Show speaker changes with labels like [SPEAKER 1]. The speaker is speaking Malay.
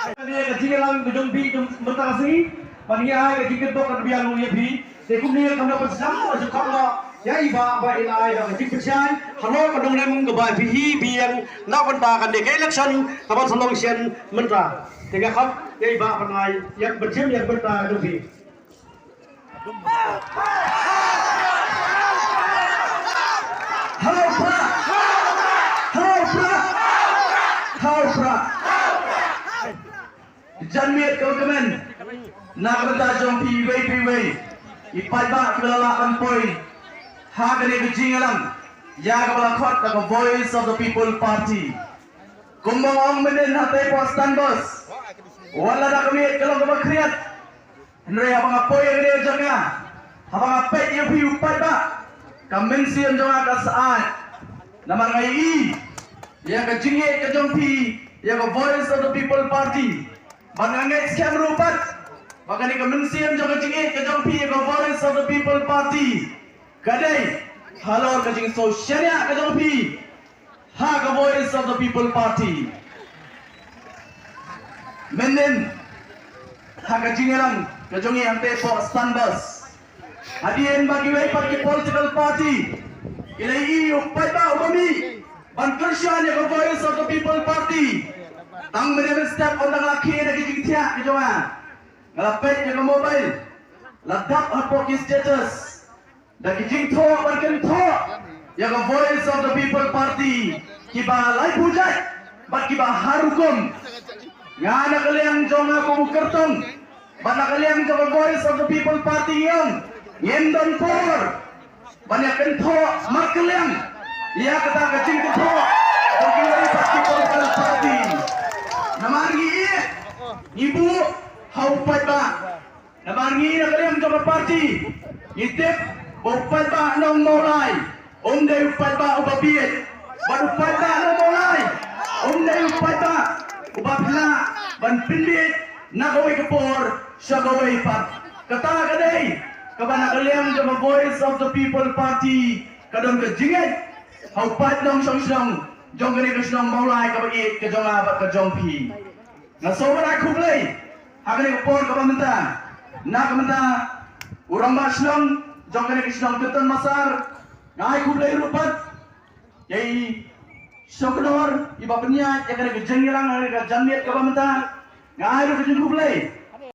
[SPEAKER 1] Dia kecil lang gedung bi bertasi, paniai kecil tok kan biang lu bi. Sekumnya kamu dapat sama sekali lah. Ya iba ilai dah kecil percaya. Halo kadang lem kebai bi biang nak benda kan dek election kapan selong sian mentra. Tiga kap ya iba panai yang berjem yang berta gedung bi. Halo pra, halo pra, halo pra. Janmiat kawan-kawan, nak benda jom piwai, ipai ba kelalakan poin, hagane kejingalang, ya kepala kot the voice of the people party. Kumbang orang menen hati postan bos, wala dah kami kalau kau kriat, henry abang apa yang dia jangan, abang apa yang piu ipai ba, kemensian jangan kasaan, nama ngai, ya kejingat kejong pi, ya the voice of the people party. Bangangai scam rupat, bahkan di kemensian jangan cingit kejong pi ke voice of the people party. Kadai, halo kejing sosialnya kejong pi, ha ke voice of the people party. Menden, ha kejing orang kejong yang tepo standbus. Hadian bagi waipat ke political party. Ilai upai ba ubami, bankersian ya ke voice of the people party. Tang menemen setiap orang laki yang lagi jingtiak ke jawa ngelapet yang mobile ladap hapoki status dan jingto barken to yang voice of the people party kiba lai pujat bat kiba harukum ngana kalian jonga kumu kertong bana kalian jonga voice of the people party yang ngendon por banyak kento mak kalian ia kata kecing to bagi dari people party Namargi ibu haupat ba namargi na kalian ka party itip upat ba nang molay unday upat ba ubabiyet upat ba nang molay unday upat ba ubabla ban pindit nagaway kapor siya gaway pat kata kaday kabana kalian ka voice of the people party kadang kajinget haupat nang siyang jong kini kesenang maulai kabait ke jong abat ke jong pi. Ngasoban aku beli. Hakani kepor kabamenta. Nak kamenta urang basnang jong kini kesenang beton masar. Ngai ku beli rupat. Yai sokenor iba peniat yang kini kejengirang kini kejamiat kabamenta. Ngai ru kejeng ku beli.